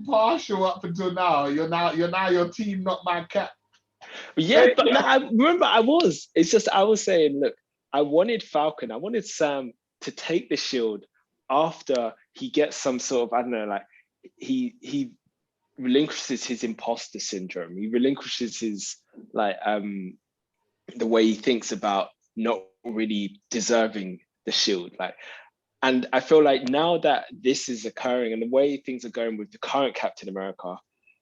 impartial up until now. You're now your team, not my cat. Yeah, but no, I remember I was. It's just I was saying, look, I wanted Falcon, I wanted Sam to take the shield after he gets some sort of, I don't know, like he relinquishes his imposter syndrome. He relinquishes his like the way he thinks about not really deserving the shield. Like, and I feel like now that this is occurring and the way things are going with the current Captain America,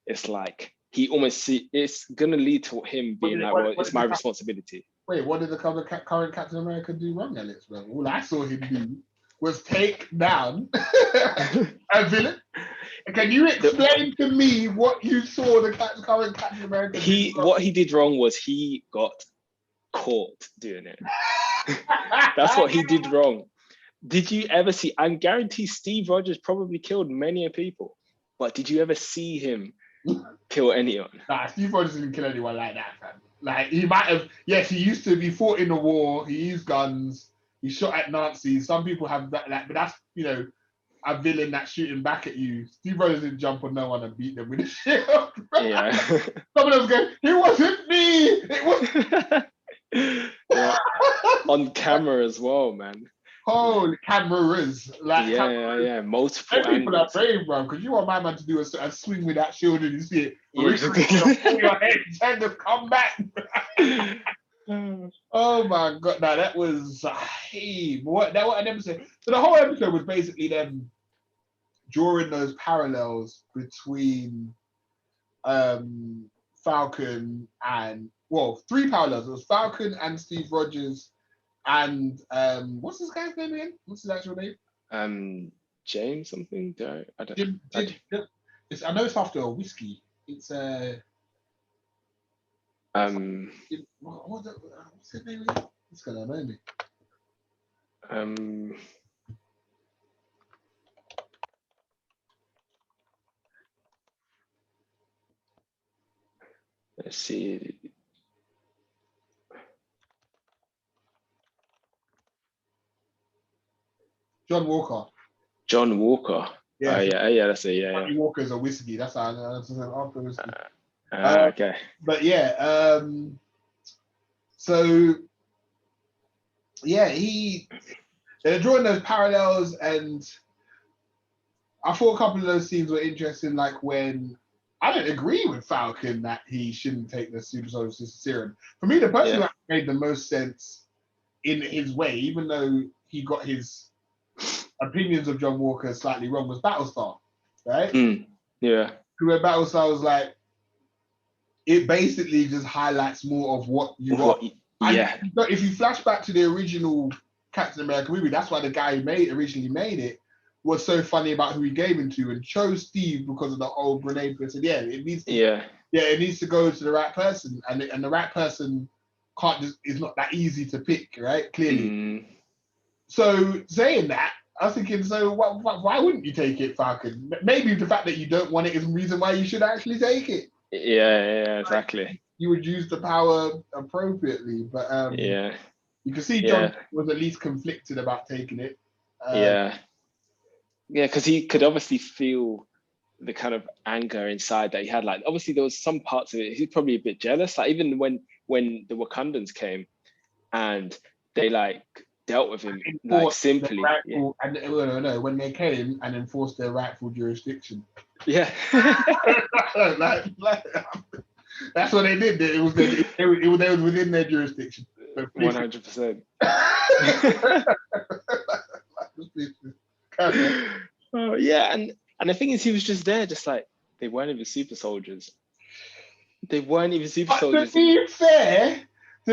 it's like he almost it's gonna lead to him being like, well, it's my responsibility. Wait, what did the current Captain America do wrong, Alex? Bro? All I saw him do was take down a villain. Can you explain to me what you saw the current Captain America do? What he did wrong was he got caught doing it. That's what he did wrong. Did you ever see? I guarantee Steve Rogers probably killed many people, but did you ever see him kill anyone? Nah, Steve Rogers didn't kill anyone like that, fam. Like, he might have, yes, he fought in the war, he used guns, he shot at Nazis. Some people have that, like, but that's, a villain that's shooting back at you. Steve Rogers didn't jump on no one and beat them with a shield. Yeah. Some of them go, it wasn't me! It was... Yeah. On camera as well, man. Holy cameras. Like, yeah. Multiple angles. People are brave, bro, because you want my man to do a swing with that shield and you see it. Pull your head and just come back. Oh my God. No, that was what an episode. So the whole episode was basically them drawing those parallels between Falcon and, well, 3 parallels. It was Falcon and Steve Rogers and what's this guy's name again? What's his actual name? James something? I don't know. I know it's after a whiskey. It's what's his name again? It's gonna know me. Let's see. John Walker. Yeah. Yeah, that's it. Yeah. Johnny Walker's a whiskey. That's how that's after whiskey. Okay. But yeah, so yeah, they're drawing those parallels, and I thought a couple of those scenes were interesting, like when I don't agree with Falcon that he shouldn't take the super soldier serum. For me, the person that made the most sense in his way, even though he got his opinions of John Walker slightly wrong, was Battlestar, right? Yeah. Where Battlestar was like, it basically just highlights more of what you want. Yeah. And if you flash back to the original Captain America movie, that's why the guy who originally made it was so funny about who he gave him to and chose Steve because of the old grenade person. Yeah, it needs to go to the right person, and the right person is not that easy to pick, right? Clearly. So saying that, I was thinking, so why wouldn't you take it, Falcon? Maybe the fact that you don't want it is the reason why you should actually take it. Yeah, exactly. Like, you would use the power appropriately, but you can see John was at least conflicted about taking it. Because he could obviously feel the kind of anger inside that he had. Like, obviously there was some parts of it he's probably a bit jealous. Like, even when the Wakandans came and they like dealt with him like simply. When they came and enforced their rightful jurisdiction. Yeah. like, that's what they did. It was within their jurisdiction. 100%. Oh yeah, and the thing is, he was just there, just like they weren't even super soldiers. To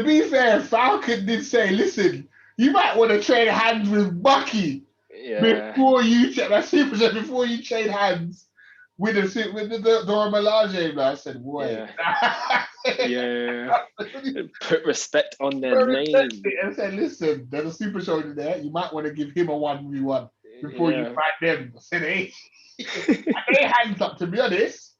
be fair, Falcon did say, "Listen, you might want to trade hands with Bucky before you trade hands with the Dora Milaje." I said, "Boy." Yeah. Put respect on their name. And said, "Listen, there's a super soldier there. You might want to give him a 1v1 before you fight them." I said, "Hey." They hands up. To be honest,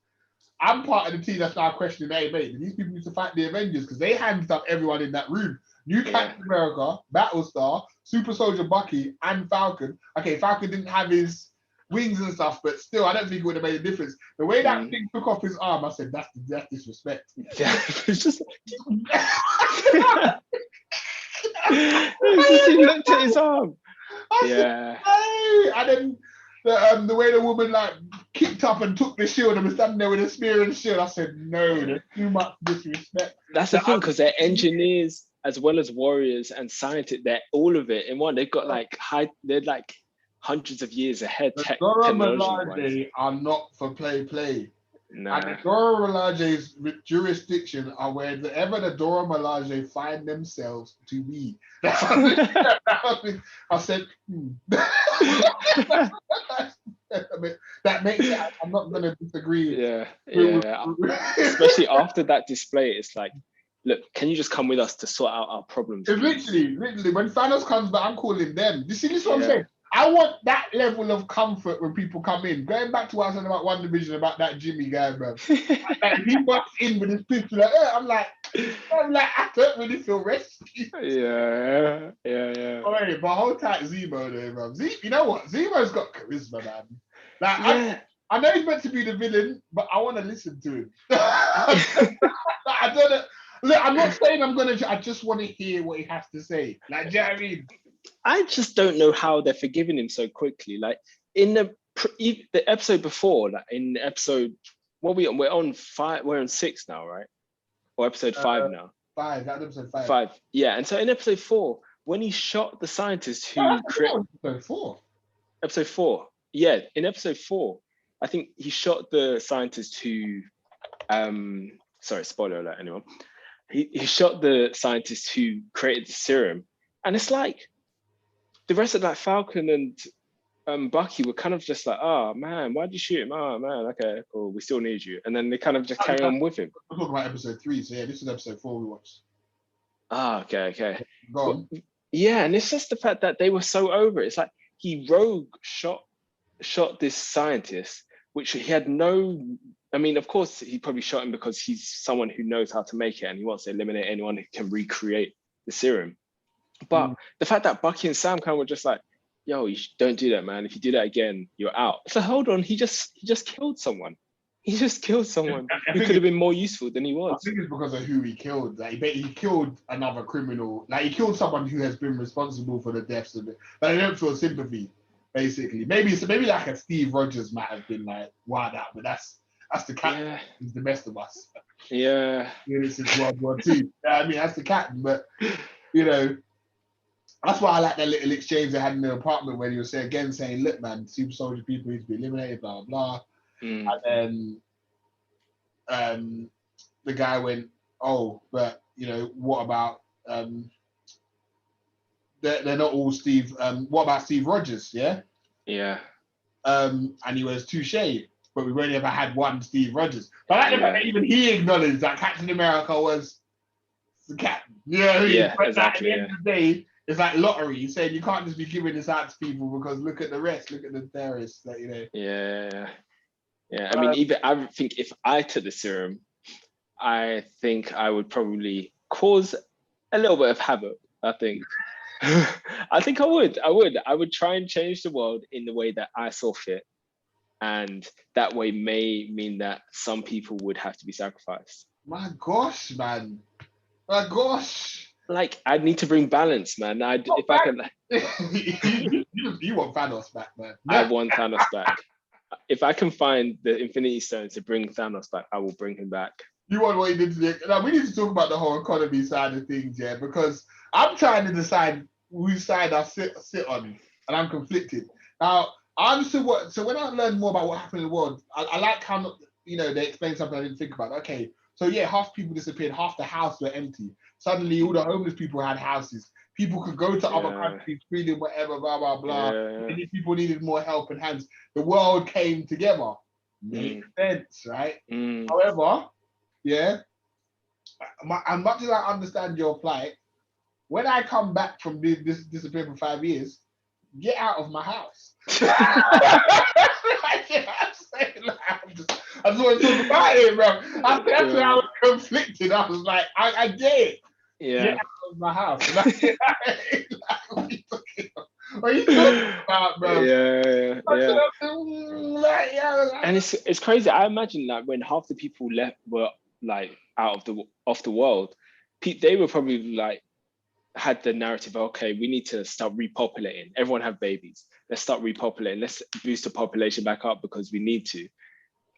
I'm part of the team that's now questioning, "Hey, mate, these people used to fight the Avengers because they hands up everyone in that room. New Captain America, Battlestar, Super Soldier Bucky, and Falcon. Okay, Falcon didn't have his wings and stuff, but still, I don't think it would have made a difference. The way that thing took off his arm, I said, that's disrespect. Yeah, it's just he looked at his arm. Yeah. And then the way the woman like kicked up and took the shield and was standing there with a spear and shield, I said, no, there's too much disrespect. That's the thing, because they're engineers as well as warriors and scientists. They're all of it in one. They've got they're like hundreds of years ahead. Dora Milaje are not for play. No. And the Dora Milaje's jurisdiction are wherever the Dora Milaje find themselves to be. I said, that makes it. I'm not going to disagree. Yeah. Especially after that display, it's like, look, can you just come with us to sort out our problems? Literally, when Thanos comes back, I'm calling them. You see, this is what I'm saying. I want that level of comfort when people come in. Going back to what I said about WandaVision, about that Jimmy guy, bro. Like, he walks in with his pistol, like, I'm like, I don't really feel rescued. Yeah. Alright, but hold tight Zemo though, bro. You know what? Zemo's got charisma, man. Like, I know he's meant to be the villain, but I want to listen to him. I don't know. Look, I'm not saying I just want to hear what he has to say. Like, do you know what I mean? I just don't know how they're forgiving him so quickly. Like in the episode before, like in episode, what we're on 5, we're on 6 now, right? Or episode 5 now. 5, that's episode 5. 5, yeah. And so in episode 4, when he shot the scientist who created episode 4. Episode 4, yeah. In episode 4, I think he shot the scientist who, sorry, spoiler alert, anyone. He shot the scientist who created the serum, and it's like, the rest of like Falcon and Bucky were kind of just like, oh man, why'd you shoot him? Oh man, okay, cool, we still need you. And then they kind of just carry on with him. We're talking about episode 3, so yeah, this is episode 4 we watched. Ah, okay. Go on. Yeah, and it's just the fact that they were so over it. It's like he rogue shot this scientist, which he had no, I mean, of course he probably shot him because he's someone who knows how to make it and he wants to eliminate anyone who can recreate the serum. But the fact that Bucky and Sam kind of were just like, yo, don't do that, man. If you do that again, you're out. So hold on, he just killed someone. He just killed someone who could have been more useful than he was. I think it's because of who he killed. Like, he killed another criminal. Like, he killed someone who has been responsible for the deaths of it. But I don't feel sympathy, basically. Maybe like a Steve Rogers might have been like wild out, but that's the captain. Yeah. He's the best of us. Yeah. This is World War II. I mean, that's the captain. But, you know, that's why I like that little exchange they had in the apartment where he was saying, look, man, super soldier people need to be eliminated, blah, blah, blah. And then the guy went, oh, but, you know, what about, they're not all Steve, what about Steve Rogers, yeah? Yeah. And he was touche, but we've only ever had one Steve Rogers. But I like the fact that even he acknowledged that Captain America was the captain. You know what I mean? Yeah, but exactly. At the end of the day, it's like lottery. You're saying you can't just be giving this out to people because look at the rest, look at the terrorists that, you know. Yeah. I mean, I think if I took the serum, I think I would probably cause a little bit of havoc. I think. I think I would. I would try and change the world in the way that I saw fit, and that way may mean that some people would have to be sacrificed. My gosh, man. My gosh. Like, I need to bring balance, man. I can. You want Thanos back, man. I want Thanos back. If I can find the Infinity Stones to bring Thanos back, I will bring him back. You want what he did to the... Now, we need to talk about the whole economy side of things, yeah, because I'm trying to decide whose side I sit on, and I'm conflicted. Now, so when I learned more about what happened in the world, I like how, you know, they explained something I didn't think about. Okay, so yeah, half people disappeared, half the house were empty. Suddenly, all the homeless people had houses. People could go to other countries, freedom, whatever, blah, blah, blah. And if people needed more help and hands, the world came together. Makes sense, right? However, yeah, as much as I understand your plight, when I come back from this disappearing for 5 years, get out of my house. I just want to talk about it, bro. That's where I was conflicted. I was like, I get it. Yeah. Get out of my house. What are you talking about, bro? Yeah. And it's crazy. I imagine like when half the people left were like out of the world, they were probably like had the narrative, okay, we need to start repopulating. Everyone have babies. Let's start repopulating. Let's boost the population back up because we need to.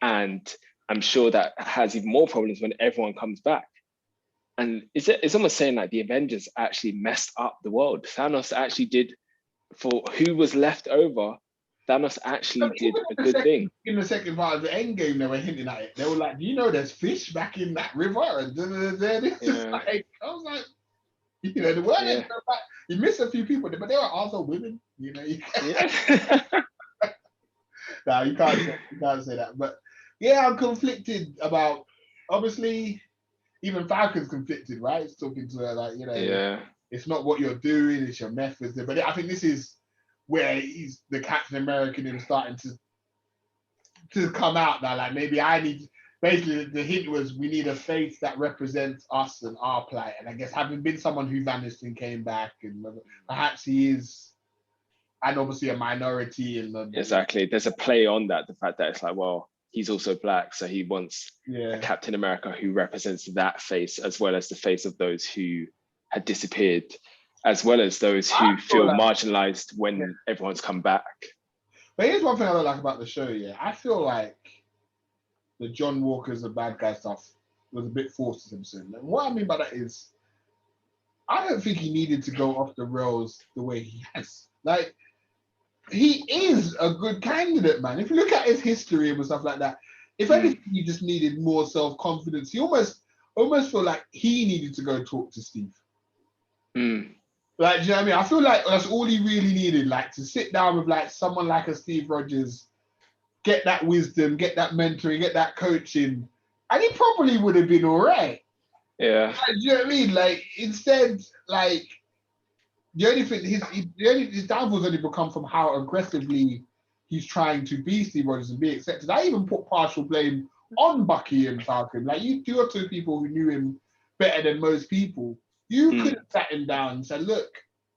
And I'm sure that has even more problems when everyone comes back. And it's almost saying like the Avengers actually messed up the world. Thanos actually did, for who was left over, Thanos actually did a good thing. In the second part of the end game, they were hinting at it. They were like, do you know there's fish back in that river? And like, I was like, the word you miss a few people, but they were also women, you can't, no, you can't say that. But yeah, I'm conflicted about, obviously, even Falcon's conflicted, right? It's talking to her like, it's not what you're doing, it's your methods. But I think this is where he's the Captain American and starting to come out now. Like maybe basically the hint was we need a face that represents us and our plight. And I guess having been someone who vanished and came back, and perhaps he is, and obviously a minority. Exactly. There's a play on that, the fact that it's like, well, he's also black, so he wants a Captain America who represents that face, as well as the face of those who had disappeared, as well as those who feel marginalized when everyone's come back. But here's one thing I don't like about the show, I feel like the John Walker's and bad guy stuff was a bit forced to himself. And what I mean by that is, I don't think he needed to go off the rails the way he has. Like, he is a good candidate, man. If you look at his history and stuff like that, if anything, he just needed more self-confidence. He almost feel like he needed to go talk to Steve. Like, do you know what I mean? I feel like that's all he really needed, like to sit down with like someone like a Steve Rogers, get that wisdom, get that mentoring, get that coaching, and he probably would have been all right. Yeah. Like, do you know what I mean? Like, instead, like, the only thing, his downfall's only become from how aggressively he's trying to be Steve Rogers and be accepted. I even put partial blame on Bucky and Falcon. Like, you two or two people who knew him better than most people. You could have sat him down and said, look,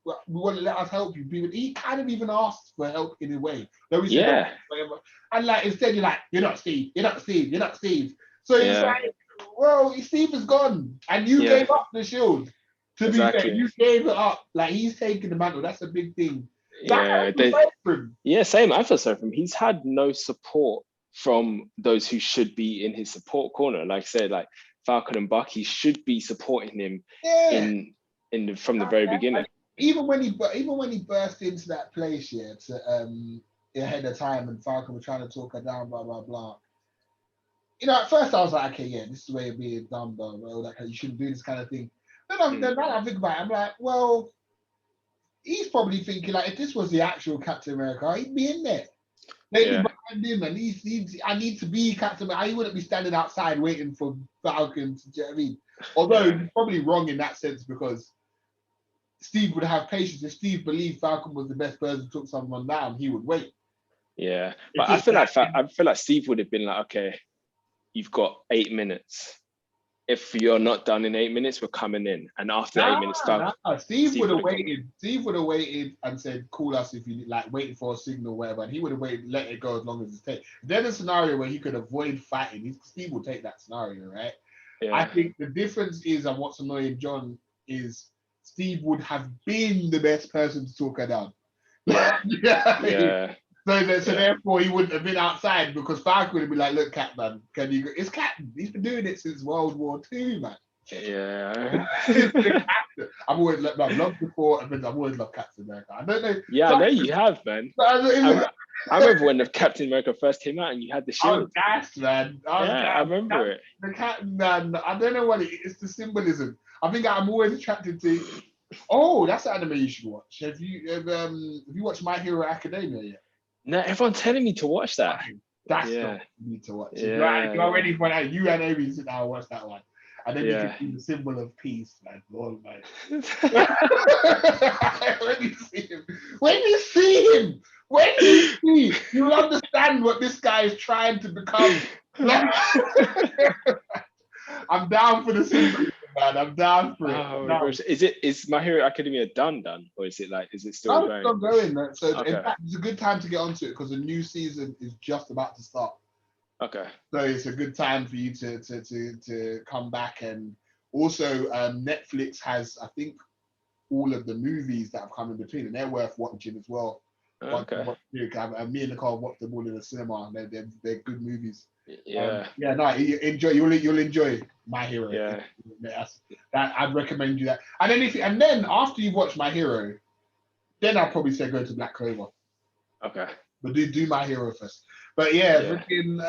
we want to let us help you. He kind of even asked for help in a way. And like, instead you're like, you're not Steve. So it's like, well, Steve is gone. And you gave up the shield. To be fair, you gave it up. Like, he's taking the mantle. That's a big thing. Same. I feel sorry for him. He's had no support from those who should be in his support corner. Like I said, like Falcon and Bucky should be supporting him from the very beginning. Even when he burst into that place ahead of time, and Falcon was trying to talk her down, blah blah blah. At first I was like, okay, this is the way of being dumb, bro. You shouldn't do this kind of thing. Then I think about it, I'm like, well, he's probably thinking like, if this was the actual Captain America, he'd be in there. Behind him, and I need to be Captain America. He wouldn't be standing outside waiting for Falcon. Do you know what I mean? Although he's probably wrong in that sense, because Steve would have patience. If Steve believed Falcon was the best person to took someone down, he would wait. Yeah, but I feel like Steve would have been like, okay, you've got 8 minutes. If you're not done in 8 minutes, we're coming in. And after 8 minutes, Steve would have waited. Steve would have waited and said, call us if you like, waiting for a signal or whatever. And he would have waited, let it go as long as it takes. Then a scenario where he could avoid fighting, Steve will take that scenario, right? Yeah. I think the difference is, and what's annoying John, is Steve would have been the best person to talk her down. So therefore he wouldn't have been outside, because Falcon would have been like, look, Captain, can you go? It's Captain. He's been doing it since World War II, man. Yeah. I've always loved before, and I've always loved Captain America. I don't know. Yeah, I know you have, man. I remember when the Captain America first came out and you had the shield. I was gassed, man. I remember it. The Captain, man, I don't know what it's the symbolism. I think I'm always attracted to. Oh, that's an anime you should watch. Have you watched My Hero Academia yet? No, everyone's telling me to watch that. That's what you need to watch. Yeah. You're ready for that. You and Amy sit down and watch that one. And then you can see the symbol of peace, man. Oh, man. When you see him, you'll understand what this guy is trying to become. I'm down for the symbol. man. I'm down for it. Oh, is My Hero Academia done, or is it still going? It's still going. So okay. in fact, it's a good time to get onto it because the new season is just about to start. Okay. So it's a good time for you to come back, and also Netflix has, I think, all of the movies that have come in between, and they're worth watching as well. Okay. Me and Nicole watched them all in the cinema. They're good movies. Yeah. No, you'll enjoy My Hero. Yeah. That I'd recommend you that. And then after you watch My Hero, then I'll probably say go to Black Clover. Okay. But do My Hero first. But freaking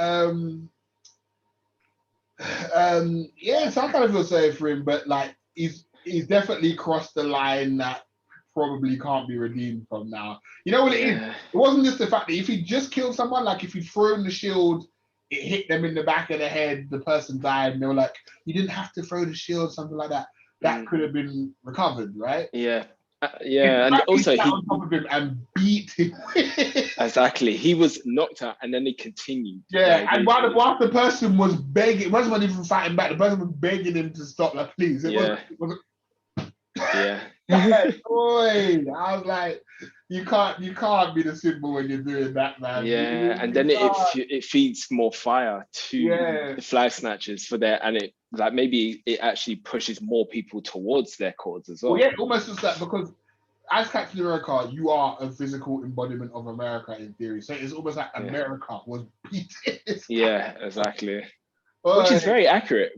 so I kind of feel sorry for him, but like he's definitely crossed the line that probably can't be redeemed from now. You know what it is? It wasn't just the fact that if he just killed someone, like if he'd thrown the shield, it hit them in the back of the head, the person died, and they were like, you didn't have to throw the shield, something like that. That could have been recovered, right? Yeah. And also he on top of him and beat him. Exactly. He was knocked out and then he continued. Yeah, and while the person was begging, it wasn't even fighting back, the person was begging him to stop, like, please. Yeah. Boy, I was like, you can't be the symbol when you're doing that, man. Yeah, and then it feeds more fire to the flag snatchers for their, and it like maybe it actually pushes more people towards their cause as well. Well, yeah, almost just that, because as Captain America, you are a physical embodiment of America in theory. So it's almost like America was beating. Yeah, exactly. Which is very accurate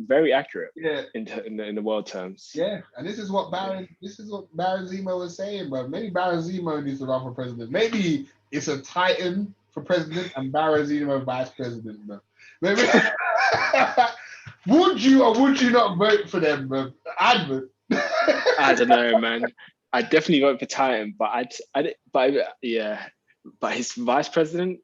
in the world terms. Yeah, and this is what Baron Zemo was saying, bro. Maybe Baron Zemo needs to run for president. Maybe it's a Titan for president and Baron Zemo vice president, bro. Maybe would you or would you not vote for them, bro? I'd vote. I don't know, man. I definitely vote for Titan, but but his vice president.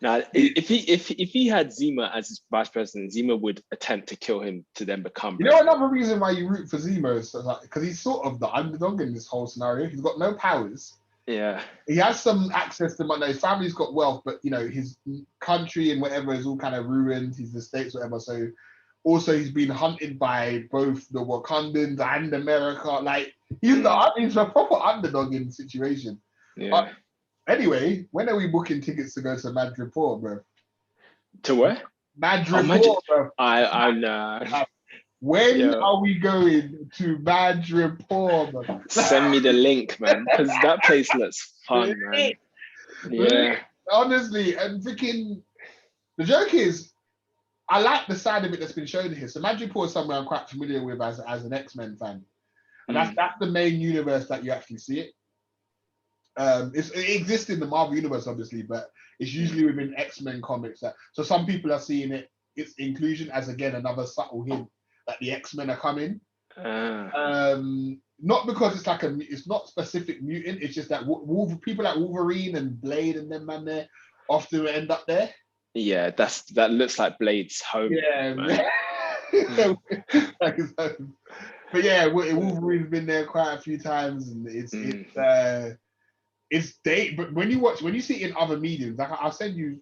Now, if he had Zemo as his vice president, Zemo would attempt to kill him to then become. You know, another reason why you root for Zemo is because he's sort of the underdog in this whole scenario. He's got no powers. Yeah. He has some access to money. His family's got wealth, but his country and whatever is all kind of ruined. His estates, whatever. So, also he's been hunted by both the Wakandans and America. Like he's a proper underdog in the situation. Yeah. But, anyway, when are we booking tickets to go to Madripoor, bro? To where? Madripoor, bro. I know. When are we going to Madripoor, bro? Send me the link, man, because that place looks fun, man. Yeah. Honestly, and freaking, the joke is, I like the side of it that's been shown here. So Madripoor is somewhere I'm quite familiar with as an X-Men fan. And that's the main universe that you actually see it. It exists in the Marvel universe, obviously, but it's usually within X-Men comics. So some people are seeing its inclusion as, again, another subtle hint that the X-Men are coming. Not because it's not specific mutant. It's just that people like Wolverine and Blade and them man there often end up there. Yeah, that looks like Blade's home. Yeah, man. But yeah, Wolverine's been there quite a few times, and but when you see it in other mediums, like I'll send you.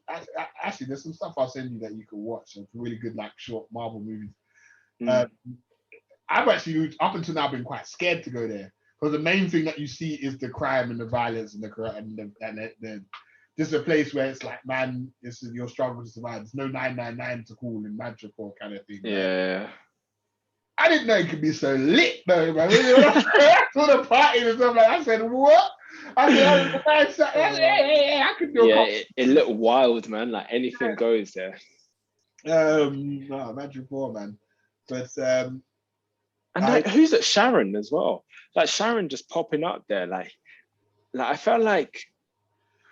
Actually, there's some stuff I'll send you that you can watch. Some really good, like, short Marvel movies. I've actually up until now been quite scared to go there because the main thing that you see is the crime and the violence and the just a place where it's like, man, this is your struggle to survive. There's no 999 to call in Madripoor kind of thing. Yeah. Right? I didn't know it could be so lit though, man. I saw the party and stuff like that. I said, what? I could do it looked wild, man. Like anything goes there. Madripoor, man. But and who's at Sharon as well? Like Sharon just popping up there, like I felt like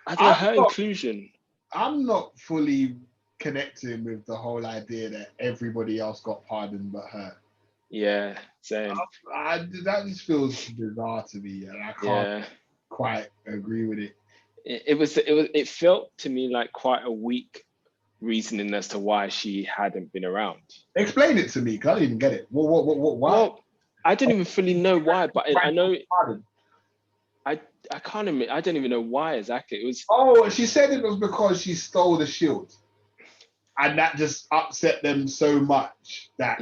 I don't know her inclusion. I'm not fully connecting with the whole idea that everybody else got pardoned but her. Yeah, same. That just feels bizarre to me, and I can't quite agree with it. It felt to me like quite a weak reasoning as to why she hadn't been around. Explain it to me, because I didn't even get it. Why? Well, I don't even fully know why, but I know. I can't admit. I don't even know why exactly. It was. Oh, she said it was because she stole the shield. And that just upset them so much that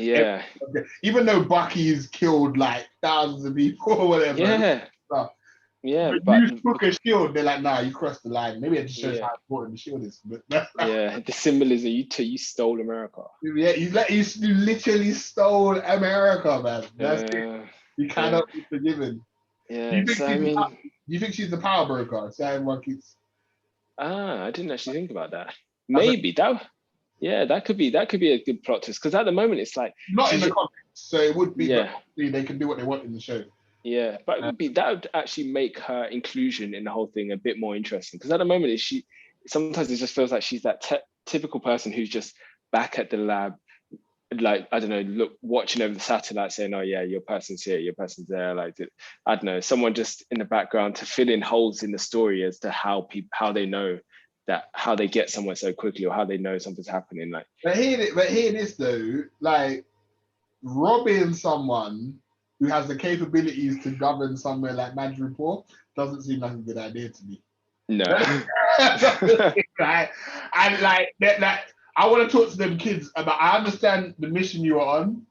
even though Bucky's killed like thousands of people or whatever, but you took a shield, they're like, nah, you crossed the line. Maybe it just shows how important the shield is. But the symbolism, you stole America. Yeah, you literally stole America, man. That's it. You cannot be forgiven. Yeah, do you think she's the power broker? So everyone keeps. I didn't actually think about that. Maybe that could be a good plot twist, because at the moment it's like not in the comics, so it would be. Yeah, they can do what they want in the show. Yeah, but that would actually make her inclusion in the whole thing a bit more interesting, because at the moment sometimes it just feels like she's that typical person who's just back at the lab, like, I don't know, watching over the satellite saying, oh yeah, your person's here, your person's there, like, I don't know, someone just in the background to fill in holes in the story as to how they know that, how they get somewhere so quickly, or how they know something's happening. Like, but hearing this though, like, robbing someone who has the capabilities to govern somewhere like Madripoor doesn't seem like a good idea to me. No. Right? And like I want to talk to them kids about, I understand the mission you are on,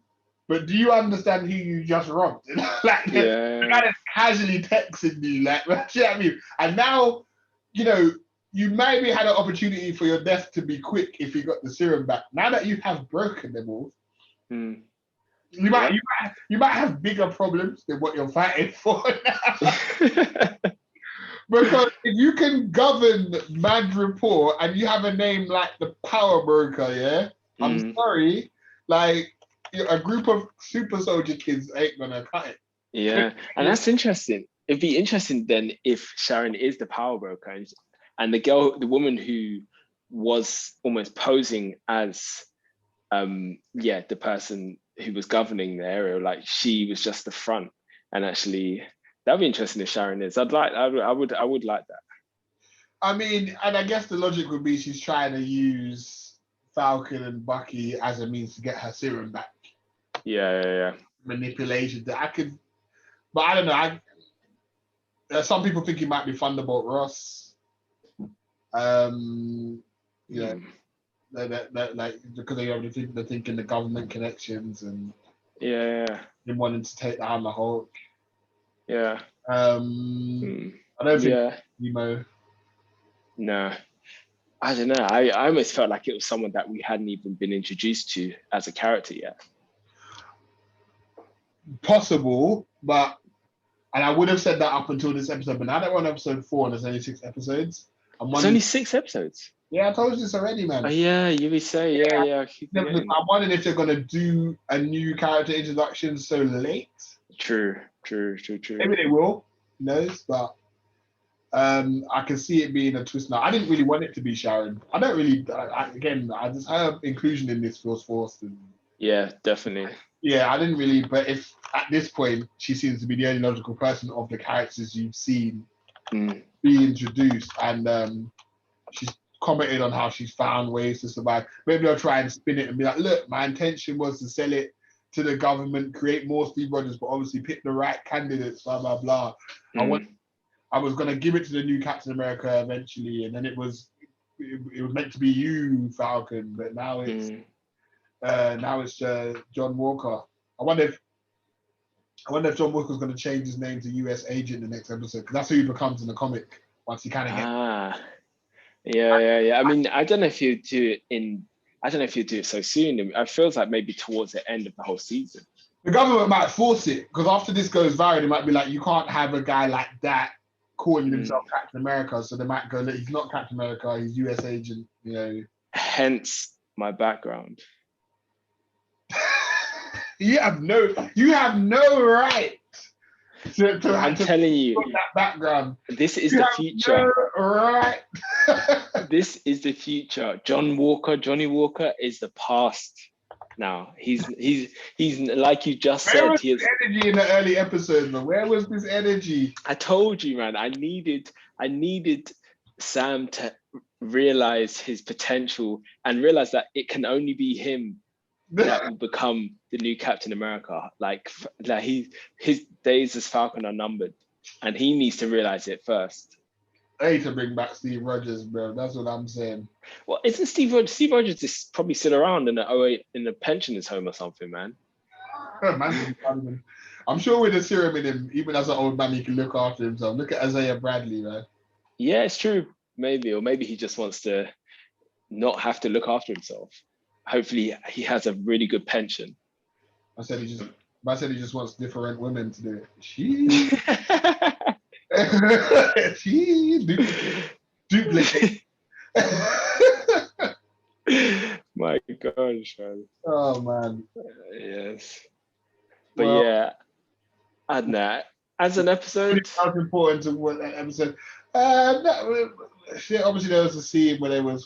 but do you understand who you just robbed? Like, the guy that's casually texting you, like, you know what I mean? And now, you know, you maybe had an opportunity for your death to be quick if you got the serum back. Now that you have broken them all, you might have bigger problems than what you're fighting for now. Because if you can govern Madripoor and you have a name like the Power Broker, I'm sorry, like, a group of super soldier kids ain't gonna cut it. Yeah, and that's interesting. It'd be interesting then if Sharon is the Power Broker, and the woman who was almost posing as the person who was governing the area, like, she was just the front, and actually that'd be interesting if Sharon is. I would like that. I mean, and I guess the logic would be she's trying to use Falcon and Bucky as a means to get her serum back. Yeah. Manipulation that I could, but I don't know. Some people think it might be Thunderbolt Ross. That like, because they're thinking the government connections and them wanting to take down the Hulk. Yeah. I don't think Nemo. No, I don't know. I almost felt like it was someone that we hadn't even been introduced to as a character yet. Possible, and I would have said that up until this episode, but now that we're on episode 4 and there's only 6 episodes. There's only 6 episodes? Yeah, I told you this already, man. Oh yeah, you would say, yeah. I'm wondering if they're going to do a new character introduction so late. True. Maybe they will, who knows, but I can see it being a twist now. I didn't really want it to be Sharon. I don't really, I just her inclusion in this feels forced. Yeah, definitely. Yeah, I didn't really, but if at this point she seems to be the only logical person of the characters you've seen be introduced, and she's commented on how she's found ways to survive. Maybe they'll try and spin it and be like, look, my intention was to sell it to the government, create more Steve Rogers, but obviously pick the right candidates, blah, blah, blah. I was going to give it to the new Captain America eventually, and then it was meant to be you, Falcon, but now it's John Walker. I wonder if John Walker's going to change his name to US Agent in the next episode, because that's who he becomes in the comic once he kind of gets. Yeah. I mean, I don't know if you do it so soon. It feels like maybe towards the end of the whole season. The government might force it, because after this goes viral, they might be like, you can't have a guy like that calling himself Captain America. So they might go, look, he's not Captain America, he's US Agent, you know. Hence my background. You have no right I'm telling you, that background. This is the future. No right. This is the future. Johnny Walker is the past now. He's like you just said. Where was this energy in the early episodes? Where was this energy? I told you, man. I needed Sam to realize his potential and realize that it can only be him that will become the new Captain America. Like his days as Falcon are numbered, and he needs to realize it first. I hate to bring back Steve Rogers, bro. That's what I'm saying. Well, isn't Steve Rogers? Steve Rogers is probably still around in the pensioners home or something, man. I'm sure with the serum in him, even as an old man, he can look after himself. Look at Isaiah Bradley, man. Yeah, it's true. Maybe, or maybe he just wants to not have to look after himself. Hopefully, he has a really good pension. I said he just wants different women to do it. She duplicate. My gosh, man. Oh man. Yes. But well, yeah, I don't know. As an episode, that's important to what that episode. Obviously there was a scene where they were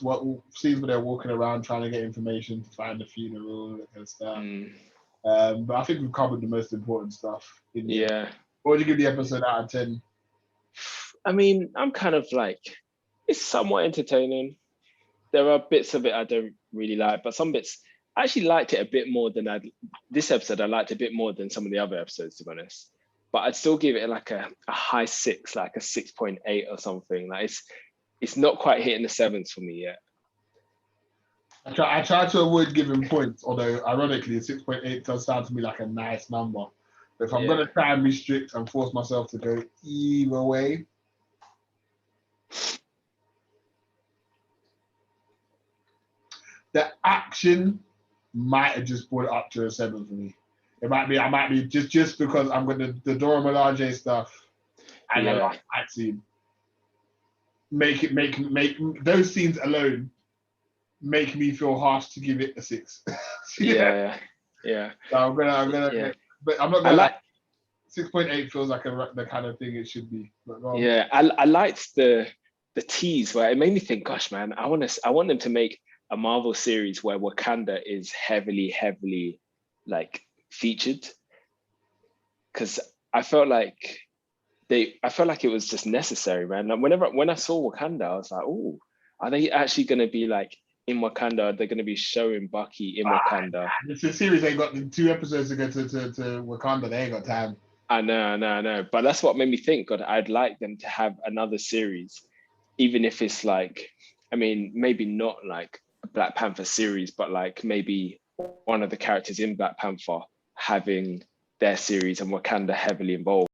walking around trying to get information to find the funeral and that kind of stuff. But I think we've covered the most important stuff. Yeah. What would you give the episode out of 10? I mean, I'm kind of like, it's somewhat entertaining. There are bits of it I don't really like, but some bits I actually liked it a bit more than this episode. I liked it a bit more than some of the other episodes, to be honest. But I'd still give it like a high 6, like a 6.8 or something. Like it's not quite hitting the 7s for me yet. I try to avoid giving points, although ironically, 6.8 does sound to me like a nice number. But if I'm going to try and be strict and force myself to go either way, the action might have just brought it up to a 7 for me. I might be just because I'm going to the Dora Milaje stuff and then like that scene. Make those scenes alone make me feel harsh to give it a 6. Yeah. So I'm gonna but I'm not gonna 6.8 feels like the kind of thing it should be. Yeah, I liked the tease where it made me think, gosh, man, I want them to make a Marvel series where Wakanda is heavily like featured, because I felt like it was just necessary, man. Like when I saw Wakanda, I was like, oh, are they actually going to be like in Wakanda? Are they going to be showing Bucky in Wakanda? This series ain't got 2 episodes to go to Wakanda. They ain't got time. I know. But that's what made me think, God, I'd like them to have another series, even if it's like, I mean, maybe not like a Black Panther series, but like maybe one of the characters in Black Panther having their series and Wakanda heavily involved.